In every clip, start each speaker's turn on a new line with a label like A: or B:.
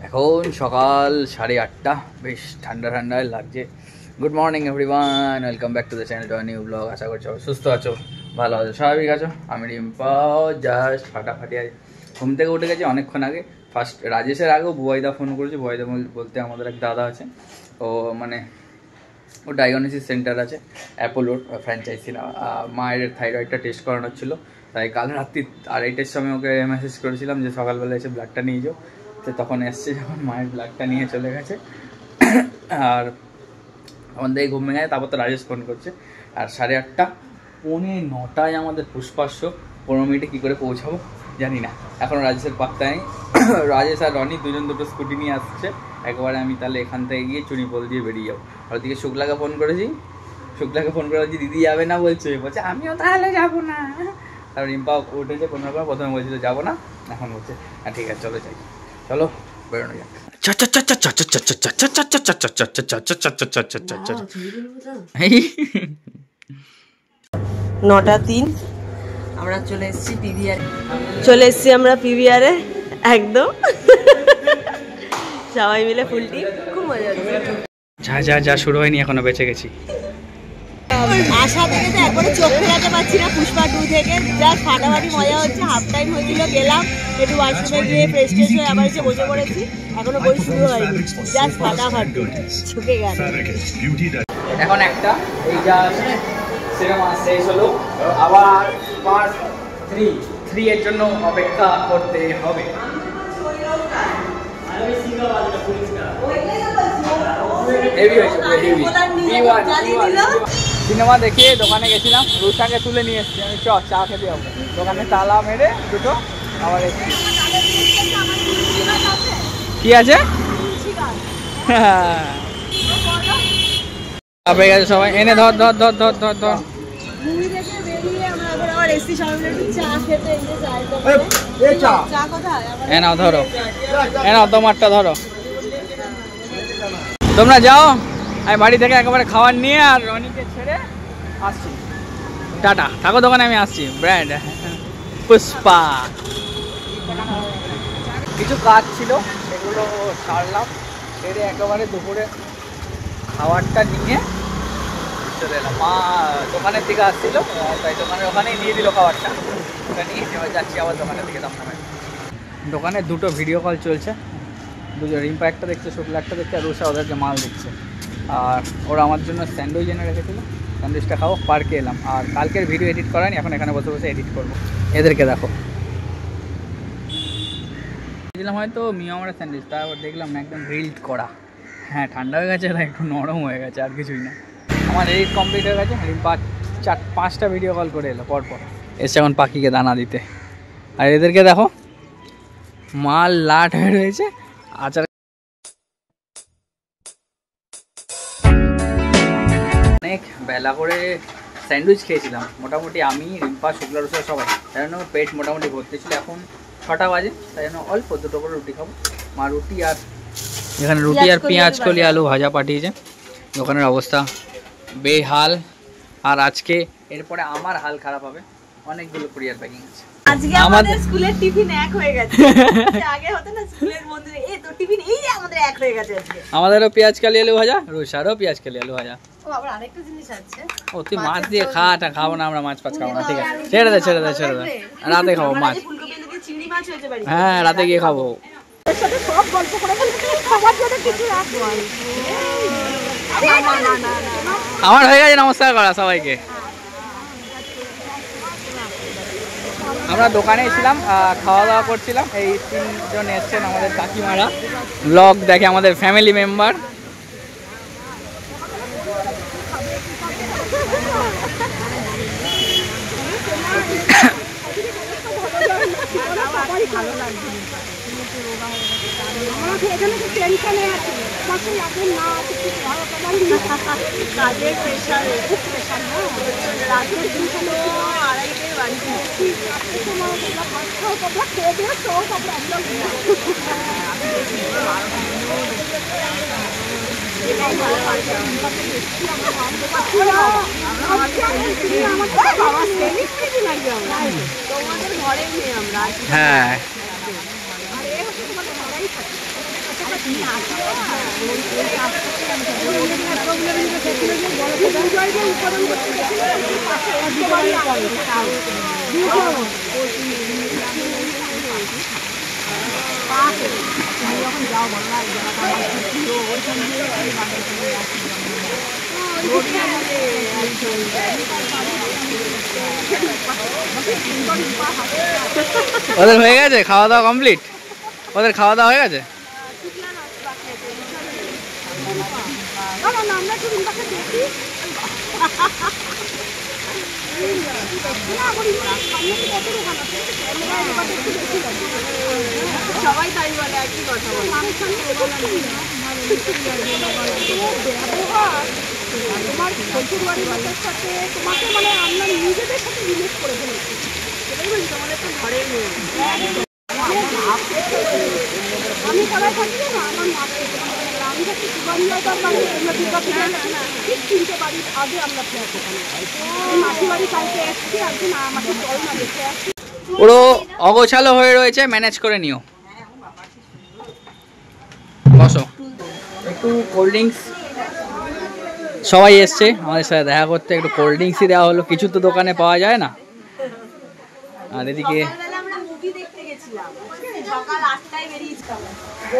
A: এখন সকাল 8:30, বেশ ঠান্ডা ঠান্ডায় লাগছে। Good morning everyone, welcome back to the channel, to a new blog. আশা করছি সুস্থ আছো, ভালো আছো, স্বাভাবিক আছো। আমি রিম্পাও জাস্ট ফাটাফাটি আছে, ঘুম থেকে উঠে গেছি অনেকক্ষণ আগে। ফার্স্ট রাজেশের আগেও বুবাইদা ফোন করেছে। বুবাইদা বলতে আমাদের এক দাদা আছে, ও মানে ও ডায়াগনোসিস সেন্টার আছে অ্যাপোলোর ফ্র্যাঞ্চাইজি না। মায়ের থাইরয়েডটা টেস্ট করানোর ছিল, তাই কাল রাত্রি 2:30টার সময় ওকে মেসেজ করেছিলাম যে সকালবেলা এসে ব্লাডটা নিয়ে যাও। তো তখন এসছে, যখন মায়ের ব্লাডটা নিয়ে চলে গেছে। আর তখন থেকে ঘুম ভেঙে যায়। তারপর তো রাজেশ ফোন করছে। আর 8:30, 8:45 আমাদের পুষ্পাস্য। 15 মিনিটে কী করে পৌঁছাবো জানি না, এখনও রাজেশের পাত্তা নেই। রাজেশ আর রনি দুজন দুটো স্কুটি নিয়ে আসছে। একবারে আমি তাহলে এখান থেকে গিয়ে চুনিপোল দিয়ে বেরিয়ে যাবো। আর ওদিকে শুক্লাকে ফোন করেছি, বলছি দিদি যাবে না, বলছে আমিও তাহলে যাবো না। তারপর রিম্পা উঠেছে কোনো রকম, প্রথমে বলছিল যাবো না, এখন বলছে হ্যাঁ ঠিক আছে চলো যাই, চলো বেরোনো যাক।
B: নটা 3 আমরা চলে এসেছি পিভিআরে একদম সবাই মিলে ফুল টিম, খুব মজা হচ্ছে।
A: যা শুরু হয়নি এখনো, বেঁচে গেছি।
B: আশা থেকে তো একবারে চোখ ফেরাতে পারছি না। পুষ্পা 2 থেকে যা ফাটাফাটি মজা হচ্ছে। হাফ টাইম হয়েছিল, গেলাম একটু ওয়াশরুমে গিয়ে ফ্রেশ ট্রেশ হয়ে আবার এসে বসে পড়েছি। এখনো বই শুরু হয়নি, জাস্ট ফাটাফাটি ঝুঁকে গেল।
A: এখন একটা এই যা সিনেমা শেষ হলো, আবার পার্ট 3 এর জন্য অপেক্ষা করতে হবে। সিনেমা দেখিয়ে দোকানে গেছিলাম, রুষাকে তুলে নিয়ে এসছি আমি। চা খেতে যাবো, দোকানে তালা মেরে দুটো আবার এসছি। কি আছে হয়ে গেছে সবাই, এনে ধর ধর ধর ধর ধর ধর এনাও ধরো, এনাও তোমারটা ধরো। তোমরা যাও, আমি বাড়ি থেকে একেবারে খাবার নিয়ে আর রনিকে ছেড়ে আসছি। টাটা, থাকো দোকানে, আমি আসছি। ব্র্যান্ড পুষ্পা। কিছু কাজ ছিল, সেগুলো সারলাম, সেরে একেবারে দুপুরে খাবারটা নিয়ে চলে এলাম। মা দোকানের দিকে আসছিল, তাই দোকানের ওখানেই নিয়ে দিল খাবারটা। ওটা নিয়ে এবার যাচ্ছি আবার দোকানের দিকে। দোকানে দুটো ভিডিও কল চলছে, দুজন, রিম্পা একটা দেখছে, শুক্লা একটা দেখছে, আর রুষা ওদেরকে মাল দিচ্ছে। আর ওরা আমার জন্য স্যান্ডউইচ এনে রেখেছিলো, স্যান্ডউইচটা খাবো। পার্কে এলাম, আর কালকের ভিডিও এডিট করানি, এখন এখানে বসে বসে এডিট করবো। এদেরকে দেখো, দিলাম হয়তো মিয়ামারা স্যান্ডউইচ, তারপর দেখলাম একদম গ্রিলড করা। হ্যাঁ ঠান্ডা হয়ে গেছে, আর একটু নরম হয়ে গেছে, আর কিছুই না। আমার এডিট কমপ্লিট হয়ে গেছে। রিম্পা 4-5টা ভিডিও কল করে এলো পরপর, এসে এখন পাখিকে দানা দিতে। আর এদেরকে দেখো, মাল লাট হয়ে রয়েছে। আচার অনেক বেলা করে স্যান্ডউইচ খেয়েছিলাম, মোটামুটি আমি, রিম্পা, শুক্লা, রুষা সবাই, তাই জন্য পেট মোটামুটি ভর্তি ছিল। এখন 6টা বাজে, তাই জন্য অল্প দুটো করে রুটি খাবো। মা রুটি আর এখানে রুটি আর পেঁয়াজ কলি আলু ভাজা পাঠিয়েছে। দোকানের অবস্থা বেহাল। আর আজকে এরপরে আমার হাল খারাপ হবে, অনেকগুলো কুরিয়ার প্যাকিং আছে।
B: আজকে আমাদের স্কুলের টিফিন এক হয়ে গেছে। আগে হতো না স্কুলের বন্ধুরা, এই তো টিফিন, এই যে আমাদের এক হয়ে গেছে আজকে।
A: আমাদেরও পেঁয়াজ কালি আলু ভাজা, রুষারও পেঁয়াজ কালি আলু ভাজা।
B: ও আবার আরেকটা জিনিস আছে।
A: ও তুই মাছ দিয়ে খাটা খাবো না, আমরা মাছ খাবো না, ঠিক আছে ছেড়ে দে। রাতে খাবো মাছ।
B: চিংড়ি মাছ হয়েছে বাড়ি,
A: হ্যাঁ রাতে গিয়ে খাবো।
B: সব গল্প করে খাবার জন্য কিছু রাখবো।
A: আমার হয়ে গেছে নমস্কার করা সবাইকে। আমরা দোকানে ছিলাম, খাওয়া দাওয়া করছিলাম। এই 3 জন এসছেন আমাদের কাকিমারা, ব্লগ দেখে আমাদের ফ্যামিলি মেম্বার। হ্যাঁ ওদের হয়ে গেছে খাওয়া দাওয়া কমপ্লিট? ওদের খাওয়া দাওয়া হয়ে গেছে?
B: সবাই তাই বলে, আর কি কথা বলে। তোমার শ্বশুর বাড়ির লোকের সাথে তোমাকে মানে আমরা নিজেদের সাথে রিলেট করে ফেলেছি, সেটাই বলছি তোমাদের তো ঘরের মেয়ে। আমি সবাই থাকি না, আমার মাকে আমি থাকি সুবারিয়াটার বাড়ি, আমরা দুর্গা পূজা ঠিক 3টে বাড়ির আগে আমরা ফ্ল্যাট ওখানে মাসি বাড়ি কালকে এসছি, আজকে না আমাকে চল না দেখে আসছি।
A: পুরো অগোছালো হয়ে রয়েছে, ম্যানেজ করে নিও। বসো। একটু কোল্ড ড্রিঙ্কস, সবাই এসছে আমাদের সাথে দেখা করতে, একটু কোল্ড ড্রিঙ্কসই দেওয়া হলো, কিছু তো দোকানে পাওয়া যায় না। আর এদিকে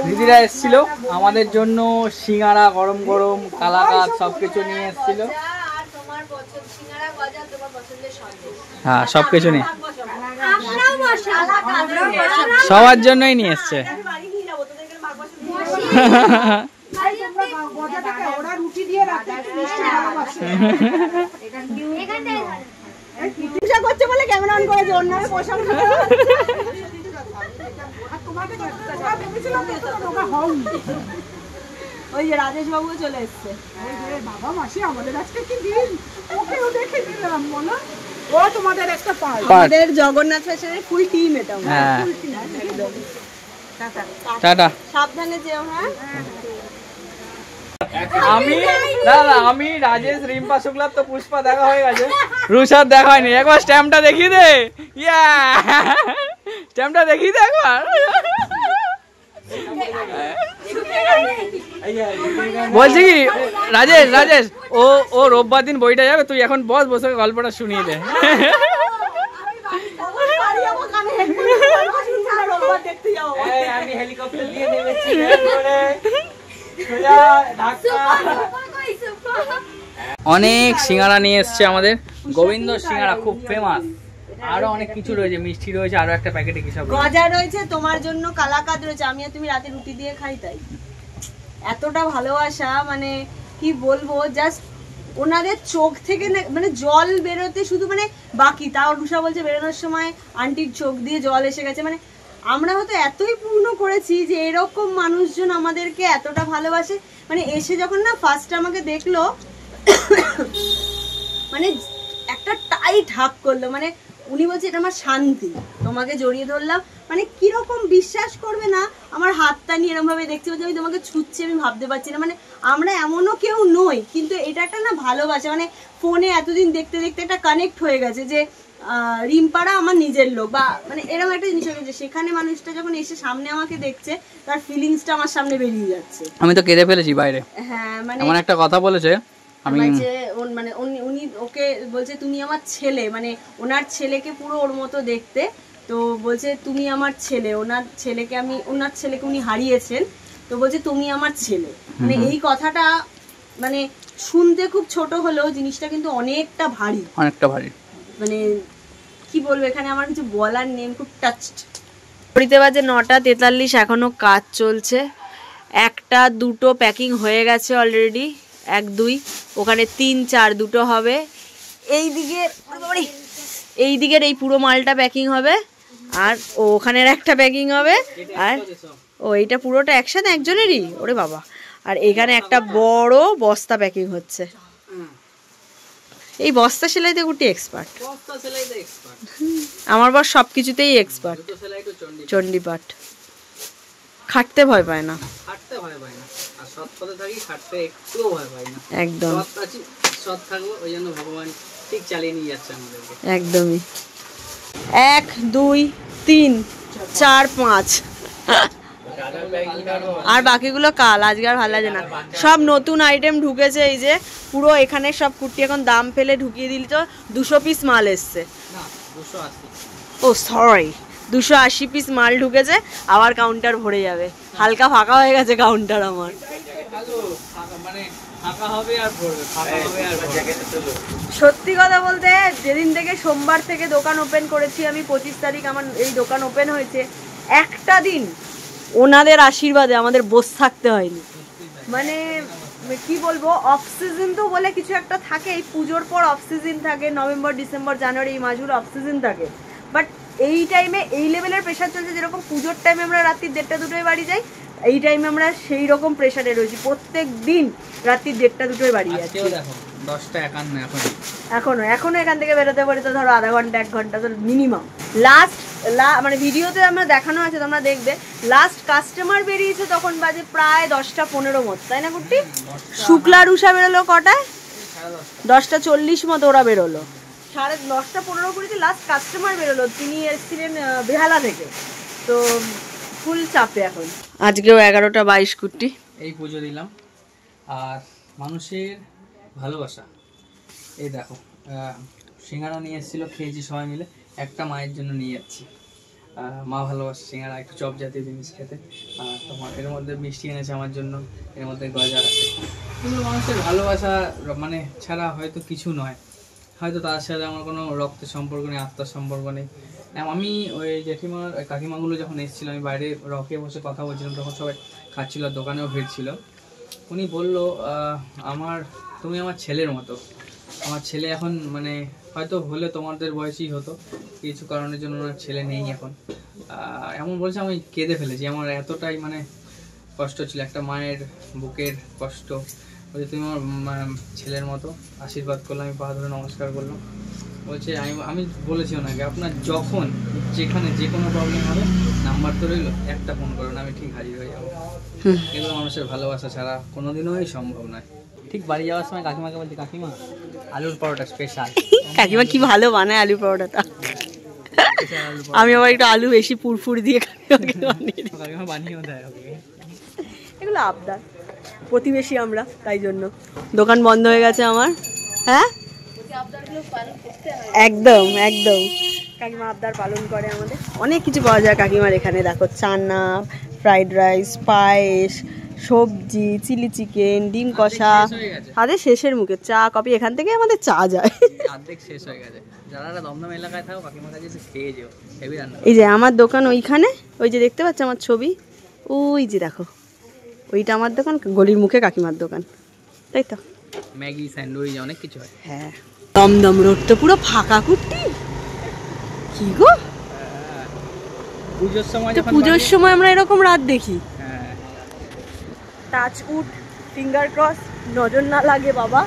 A: দিদিরা এসেছিল আমাদের জন্য, সিঙ্গারা গরম গরম, কালাকাঁদ সবকিছু নিয়ে এসেছিল। হ্যাঁ সবকিছু নিয়ে সবার জন্যই নিয়ে এসছে।
B: করছে বলে ক্যামেরা অন করেছে, অন্যরা প্রশংসা ওই যে রাজেশ বাবুও চলে এসছে। বাবা মাসি আমাদের আজকে কি দিন, ওকেও দেখে দিলাম বলো। ও তোমাদের একটা পার্ট, আমাদের জগন্নাথ ফ্যাশনের ফুল টিম এটা।
A: হ্যাঁ টাটা,
B: সাবধানে যেও। হ্যাঁ
A: আমি রাজেশ, রিম্পা শুক্লা তো পুষ্পা দেখা হয়ে গেছে, রুষার দেখা হয়নি। একবার স্ট্যাম্পটা দেখিয়ে দে, ইয়া স্ট্যাম্পটা দেখিয়ে দে একবার। বলছি কি রাজেশ ও রোববার দিন বইটা যাবে, তুই এখন বসে গল্পটা শুনিয়ে দে। আমি হেলিকপ্টার দিয়ে নেমেছি, অনেক সিঙ্গারা নিয়ে এসছে আমাদের, গোবিন্দ সিঙ্গারা খুব ফেমাস। আরো অনেক কিছু রয়েছে, মিষ্টি রয়েছে, আরো একটা প্যাকেটে কি সব
B: গজা রয়েছে, তোমার জন্য কালাকাঁদ রয়েছে। আমি আর তুমি রাতে রুটি দিয়ে খাই, তাই এতটা ভালোবাসা, মানে কি বলবো, জাস্ট ওনাদের চোখ থেকে মানে জল বেরোতে শুধু মানে বাকি। তাও রুষা বলছে বেরোনোর সময় আন্টির চোখ দিয়ে জল এসে গেছে। মানে আমরা হয়তো এতই পূর্ণ করেছি যে এরকম মানুষজন আমাদেরকে এতটা ভালোবাসে। মানে এসে যখন না ফার্স্ট আমাকে দেখলো, মানে একটা টাইট হাক করলো, মানে উনি বলছে এটা আমার শান্তি, তোমাকে জড়িয়ে ধরলাম। মানে কিরকম বিশ্বাস করবে না, আমার হাতটা নিয়ে এরকম ভাবে দেখছি, বলছে আমি তোমাকে ছুঁচ্ছি, আমি ভাবতে পারছি না। মানে আমরা এমনও কেউ নই, কিন্তু এটা একটা না ভালোবাসা। মানে ফোনে এতদিন দেখতে দেখতে একটা কানেক্ট হয়ে গেছে যে রিম্পারা আমার নিজের লোক, বা মানে এরকম একটা জিনিস হয়ে গেছে। সেখানে মানুষটা যখন এসে সামনে আমাকে দেখছে, তার ফিলিংসটা আমার সামনে বেরিয়ে যাচ্ছে।
A: আমি তো কেঁদে ফেলেছি বাইরে।
B: হ্যাঁ মানে
A: এমন একটা কথা বলেছে, আমি
B: মানে উনি ওকে বলছে তুমি আমার ছেলে, মানে ওনার ছেলেকে পুরো ওর মতো দেখতে। তো বলছে তুমি আমার ছেলে, ওনার ছেলেকে উনি হারিয়েছেন, তো বলছে তুমি আমার ছেলে। মানে এই কথাটা মানে শুনতে খুব ছোট হলেও জিনিসটা কিন্তু অনেকটা ভারী, মানে কি বলবো, এখানে আমার কিছু বলার নেই, খুব টাচড। ঘড়িতে বাজে 9:43, এখনো কাজ চলছে। 1, 2 প্যাকিং হয়ে গেছে অলরেডি, 1, 2, ওখানে 3, 4 দুটো হবে। এই দিকের এই পুরো মালটা প্যাকিং হবে, আর ওখানের একটা প্যাকিং হবে, আর এইটা পুরোটা একসাথে একজনেরই, ওরে বাবা। আর এখানে একটা বড় বস্তা প্যাকিং হচ্ছে। এই বস্তা সেলাইতে গুটি এক্সপার্ট, আমার বর সবকিছুতেই এক্সপার্ট, চণ্ডীপাঠ। খাটতে ভয় পায় না, একদম একদমই। 1, 2, 3, 4, 5 আর বাকিগুলো কাল, আজকে আর ভালো লাগে না। সব নতুন আইটেম ঢুকেছে, এই যে পুরো এখানে সব কুর্তি এখন দাম ফেলে ঢুকিয়ে দিল। তো 200 পিস মাল এসছে, ও সরি 280 পিস মাল ঢুকেছে, আবার কাউন্টার ভরে যাবে। হালকা ফাঁকা হয়ে গেছে কাউন্টার আমার। সত্যি কথা বলতে যেদিন থেকে সোমবার থেকে দোকান ওপেন করেছি আমি, 25 তারিখ আমার এই দোকান ওপেন হয়েছে, একটা দিন ওনাদের আশীর্বাদে আমাদের বসে থাকতে হয়নি। মানে কি বলবো, অফ সিজন তো বলে কিছু একটা থাকে, এই পুজোর পর অফ সিজন থাকে, নভেম্বর ডিসেম্বর জানুয়ারি এই মাসগুলো অফ সিজন থাকে। বাট এই টাইমে এই লেভেলের প্রেশার চলছে, যেরকম পুজোর টাইমে আমরা রাত্রি 1:30-2টোয় বাড়ি যাই, এই টাইমে আমরা সেই রকম প্রেশারে রয়েছি। প্রত্যেক দিন রাত্রি 1:30-2টোয় বাড়ি যাচ্ছি। এখনো এখান থেকে বেরোতে পারি তো ধরো আধা ঘন্টা 1 ঘন্টা তো মিনিমাম। মানে ভিডিওতে আমরা দেখানো আছে, তোমরা দেখবে, লাস্ট কাস্টমার বেরিয়েছে তখন বাজে প্রায় 10টা 15 মতো, তাই না কুর্তি? শুক্লা রুষা বেরোলো কটায়? 10টা 40 মতো ওরা বেরোলো। 10:30-15 কুড়িতে লাস্ট কাস্টমার বেরোলো, তিনি এসেছিলেন বেহালা থেকে। তো ফুল চাপে এখন। আজকেও 11টা 22 কুর্তি
A: এই পুজো দিলাম। আর মানুষের ভালোবাসা, এই দেখো সিঙ্গারা নিয়ে এসেছিলো, খেয়েছি সবাই মিলে। একটা মায়ের জন্য নিয়ে যাচ্ছি, মা ভালোবাসে সিঙ্গারা, একটু চপ জাতীয় জিনিস খেতে। তোমার এর মধ্যে মিষ্টি এনেছে আমার জন্য, এর মধ্যে গজা আছে। কিন্তু মানুষের ভালোবাসা মানে ছাড়া হয়তো কিছু নয়, হয়তো তার সাথে আমার কোনো রক্তের সম্পর্ক নেই, আত্মার সম্পর্ক নেই। আমি ওই জেঠিমার কাকিমাগুলো যখন এসেছিলো, আমি বাইরে রকে বসে কথা বলছিলাম, তখন সবাই খাচ্ছিল, দোকানেও ভিড় ছিল। উনি বললো তুমি আমার ছেলের মতো। আমার ছেলে এখন মানে হয়তো হলে তোমাদের বয়সই হতো, কিছু কারণের জন্য ওনার ছেলে নেই এখন। এমন বলছে, আমি কেঁদে ফেলেছি। আমার এতটাই মানে কষ্ট ছিল, একটা মায়ের বুকের কষ্ট। বলছে তুমি আমার ছেলের মতো। আশীর্বাদ করলাম, আমি পা ধরে নমস্কার করলাম। বলছে আমি বলেছি ওনাকে, আপনার যখন যেখানে যে কোনো প্রবলেম হবে নাম্বার তো রইল, একটা ফোন করুন, আমি ঠিক হাজির হয়ে যাবো। এগুলো মানুষের ভালোবাসা ছাড়া কোনোদিনই সম্ভব নয়। ঠিক বাড়ি যাওয়ার সময় কাকিমাকে বলছি, কাকিমা আলুর পরোটা স্পেশাল।
B: কাকিমা কি ভালো বানায় আলু পরোটাটা। আমি আবার একটু আলু বেশি পুরপুর দিয়ে
A: কাকিমা বানিয়েও দেয়।
B: এগুলো আবদার, প্রতিবেশী আমরা, তাই জন্য। দোকান বন্ধ হয়ে গেছে আমার। হ্যাঁ একদম একদম, কাকিমা আবদার পালন করে আমাদের। অনেক কিছু পাওয়া যায় কাকিমার এখানে, দেখো চানা, ফ্রাইড রাইস, পায়েস, সবজি, চিলি চিকেন, ডিম কষা। হাতে শেষের মুখে চা, কফি, এখান থেকে আমাদের চা যায়।
A: অর্ধেক শেষ হয়ে গেছে। যারা দমদম এলাকায় থাকো কাকিমার কাছে এসে খেয়ে যেও, হেভি রান্না।
B: এই যে আমার দোকান ওইখানে, ওই যে দেখতে পাচ্ছ আমার ছবি, ওই যে দেখো ওইটা আমার দোকান, গলির মুখে কাকিমার দোকান, তাই তো।
A: ম্যাগি, স্যান্ডউইচ, অনেক কিছু হয়।
B: হ্যাঁ, দমদম রোড তো পুরো ফাঁকা কুর্তি। কি গো, পুজোর সময় আমরা এরকম রাত দেখি। টাচউড, ফিঙ্গার ক্রস, নজর না লাগে বাবা।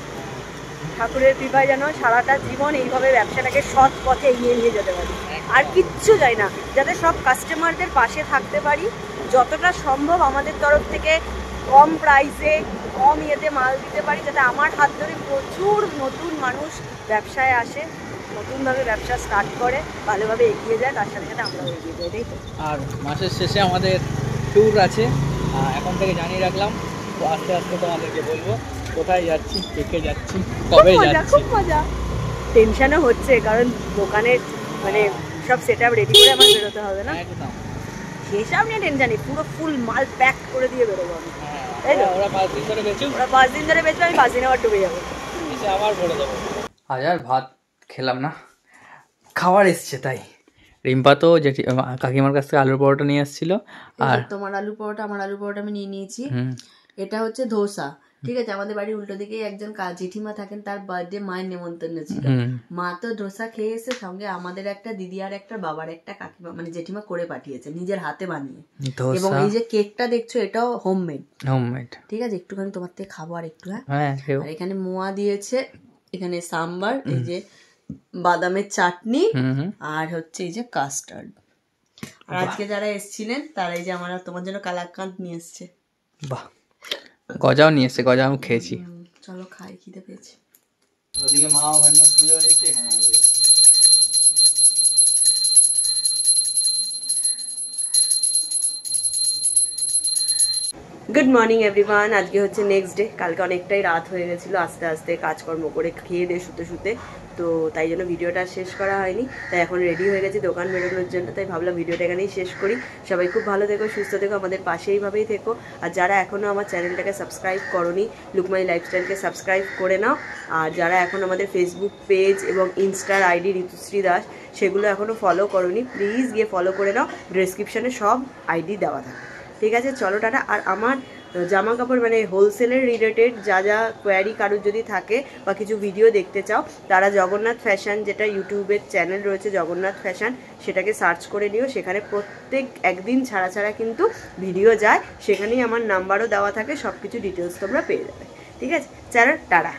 B: ঠাকুরের কৃপায় যেন সারাটা জীবন এইভাবে ব্যবসাটাকে সৎ পথে এগিয়ে নিয়ে যেতে পারি। আর কিচ্ছু চাই না, যাতে সব কাস্টমারদের পাশে থাকতে পারি, যতটা সম্ভব আমাদের তরফ থেকে কম প্রাইসে কম ইয়েতে মাল দিতে পারি, যাতে আমার হাত ধরে প্রচুর নতুন মানুষ ব্যবসায় আসে, নতুনভাবে ব্যবসা স্টার্ট করে, ভালোভাবে এগিয়ে যায়, তার সাথে সাথে আমরাও এগিয়ে যাই, তাই তো।
A: আর মাসের শেষে আমাদের ট্যুর আছে, এখন থেকে জানিয়ে রাখলাম। তো আস্তে আস্তে তোমাদেরকে বলবো কোথায় যাচ্ছি, দেখে যাচ্ছি, কবে যাচ্ছি।
B: খুব মজা, টেনশনও হচ্ছে, কারণ দোকানের মানে সব সেটআপ রেডি করে আমার বেরোতে হবে না।
A: একদম
B: সেসব নিয়ে টেনশন নেই, পুরো ফুল মাল প্যাক করে দিয়ে বেরোবো আমি।
A: ওরা 5 দিন ধরে বেচুক,
B: ওরা 5 দিন ধরে বেচবে, আমি 5 দিনে আবার ডুবে যাবো,
A: এসে আবার ভরে দেবো। আজ আর ভাত খেলাম না, খাবার এসছে তাই। রিম্পা তো যেটি কাকিমার কাছ থেকে আলুর পরোটা নিয়ে আসছিল। আর
B: তোমার আলু পরোটা, আমার আলু পরোটা আমি নিয়ে নিয়েছি। এটা হচ্ছে ধোসা, ঠিক আছে। আমাদের বাড়ির উল্টো দিকে একজন জেঠিমা থাকেন, তার বার্থডে মায়ের নেমন্তন্ন ছিল। মা তো ধোসা খেয়ে এসে, সঙ্গে আমাদের একটা দিদি আর একটা বাবার একটা কাকিমা মানে জেঠিমা করে পাঠিয়েছে নিজের হাতে বানিয়ে। এবং এই যে কেকটা দেখছো, এটাও হোমমেড, ঠিক আছে। একটুখানি তোমার থেকে খাবো আর একটু। হ্যাঁ, আর এখানে মোয়া দিয়েছে, এখানে সাম্বার, এই যে বাদামের চাটনি, আর হচ্ছে এই যে কাস্টার্ড। আর আজকে যারা এসেছিলেন তারা এই যে আমার তোমার জন্য কালাকাঁদ নিয়ে এসছে।
A: বাহ, গজাও নিয়ে এসছে, গজা আমি খেয়েছি।
B: চলো খাই, খিদে পেয়েছি।
A: ওদিকে মা ওখানে পুজো হয়েছে, এখানে
B: গুড মর্নিং এভরিওয়ান। আজকে হচ্ছে নেক্সট ডে। কালকে অনেকটাই রাত হয়ে গেছিলো আস্তে আস্তে কাজকর্ম করে খেয়ে দিয়ে শুতে শুতে, তো তাই জন্য ভিডিওটা শেষ করা হয়নি। তাই এখন রেডি হয়ে গেছি দোকান বেরোনোর জন্য, তাই ভাবলাম ভিডিওটা এখানেই শেষ করি। সবাই খুব ভালো থেকো, সুস্থ থেকো, আমাদের পাশে এইভাবেই থেকো। আর যারা এখনও আমার চ্যানেলটাকে সাবস্ক্রাইব করোনি, লুকমাই লাইফস্টাইলকে সাবস্ক্রাইব করে নাও। আর যারা এখন আমাদের ফেসবুক পেজ এবং ইনস্টার আইডি ঋতুশ্রী দাস সেগুলো এখনও ফলো করোনি, প্লিজ গিয়ে ফলো করে নাও। ডেসক্রিপশানে সব আইডি দেওয়া থাকে। ঠিক আছে, চলো টাটা। আর আমার জামা কাপড় মানে হোলসেলের রিলেটেড যা যা কোয়ারি কারোর যদি থাকে বা কিছু ভিডিও দেখতে চাও, তারা জগন্নাথ ফ্যাশন, যেটা ইউটিউবের চ্যানেল রয়েছে জগন্নাথ ফ্যাশন, সেটাকে সার্চ করে নিও। সেখানে প্রত্যেক একদিন ছাড়া ছাড়া কিন্তু ভিডিও যায়, সেখানেই আমার নাম্বারও দেওয়া থাকে, সব কিছু ডিটেলস তোমরা পেয়ে যাবে। ঠিক আছে, চলো টাটা।